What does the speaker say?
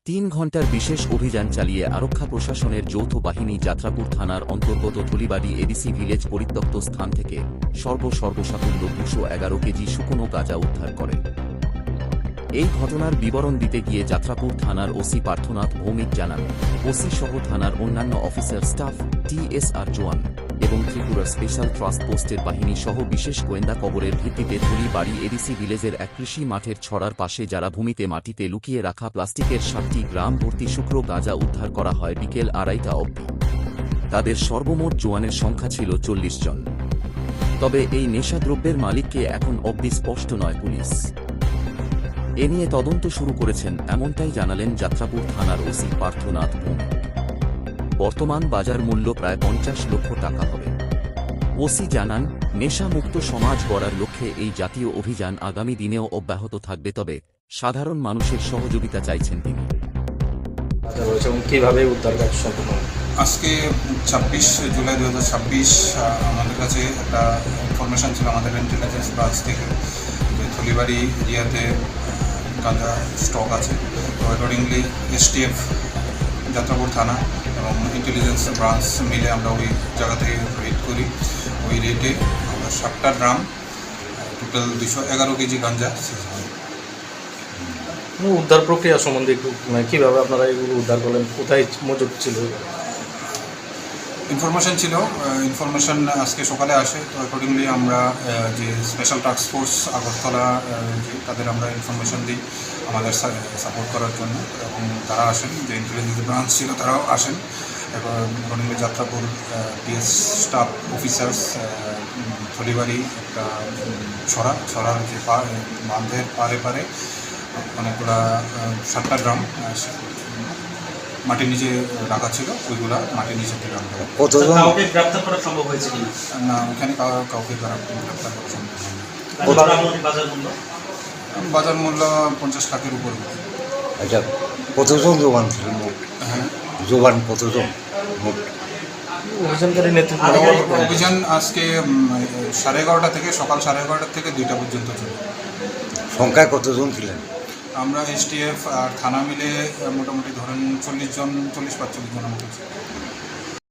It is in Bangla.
3 ঘণ্টার বিশেষ অভিযান চালিয়ে আরক্ষা প্রশাসনের যৌথ বাহিনী যাত্রাপুর থানার অন্তর্গত ধুলিবাড়ি এডিসি ভিলেজ পরিত্যক্ত স্থান থেকে সর্বসাকুল্য 211 কেজি শুকনো গাঁজা উদ্ধার করে। এই ঘটনার বিবরণ দিতে গিয়ে যাত্রাপুর থানার ওসি পার্থনাথ ভৌমিক জানান, ওসি সহ থানার অন্যান্য অফিসার স্টাফ, টিএসআর জওয়ান এবং ত্রিপুরা স্পেশাল ট্রাস্ট পোস্টের বাহিনী সহ বিশেষ গোয়েন্দা খবরের ভিত্তিতে ধুলিবাড়ি এডিসি ভিলেজের এক কৃষি মাঠের ছড়ার পাশে যারা ভূমিতে মাটিতে লুকিয়ে রাখা প্লাস্টিকের 7টি গ্রাম ভর্তি শুকনো গাঁজা উদ্ধার করা হয় বিকেল 2:30টা অবধি। তাদের সর্বমোট জওয়ানের সংখ্যা ছিল 40 জন। তবে এই নেশাদ্রব্যের মালিককে এখন অবধি স্পষ্ট নয় পুলিশ। এ নিয়ে তদন্ত শুরু করেছেন, এমনটাই জানালেন যাত্রাপুর থানার ওসি পার্থনাথ ভৌমিক। বর্তমান বাজার মূল্য প্রায় 50 লক্ষ টাকা হবে। ওসি জানান, নেশামুক্ত সমাজ গড়ার লক্ষ্যে এই জাতীয় অভিযান আগামী দিনেও অব্যাহত থাকবে, তবে সাধারণ মানুষের সহযোগিতা চাইছেন তিনি। কিভাবে উদ্ধার কাজ সম্পন্ন? আজকে 26 জুলাই 2026 আমাদের কাছে একটা ইনফরমেশান ছিল আমাদের ইন্টেলিজেন্স ব্রাঞ্চ থেকে যে ধুলিবাড়ি এরিয়াতে গাঁজা স্টক আছে। তো অ্যাকর্ডিংলি এসটিএফ যাত্রাপুর থানা এবং ইন্টেলিজেন্স ব্রাঞ্চ মিলে আমরা ওই জায়গা থেকে রেড করি। ওই রেটে আমরা 7টা ড্রাম, টোটাল 211 কেজি গাঁজা সিজ হয়। উদ্ধার প্রক্রিয়া সম্বন্ধে একটু কীভাবে আপনারা এগুলো উদ্ধার করলেন, কোথায় মজুদ ছিল? ইনফরমেশন আজকে সকালে আসে। তো অ্যাকর্ডিংলি আমরা যে স্পেশাল টাস্ক ফোর্স আগরতলা তাদের আমরা ইনফরমেশন দিই আমাদের সাপোর্ট করার জন্য, এবং তারা আসেন, যে ইন্টেলিজেন্স ব্রাঞ্চ ছিল তারাও আসেন। এবার accordingly Jatrapur PS staff officers Dhulibari একটা ছড়ার যে বাঁধের পারে অনেকগুলা 7টা গ্রাম মাটির নিচে রাখা ছিল, ওইগুলা মাটির নিচে থেকে আনতে হবে। কতজন গ্রেপ্তার করা সম্ভব হয়েছে কিনা? না, ওখানে কাউকে গ্রেপ্তার করা সম্ভব হয়নি। বাজার মূল্য 50 লাখের উপরে। আচ্ছা, কতজন জওয়ান ছিলেন? হ্যাঁ, জওয়ান কতজন মোট? অভিযানকারী নেতৃত্ব অভিযান আজকে 11:30 থেকে সকাল 11:30 থেকে 2টা পর্যন্ত চলে। সংখ্যায় কতজন ছিলেন? আমরা এসটিএফ আর থানা মিলে মোটামুটি ধরেন 40-45 জনের মতো।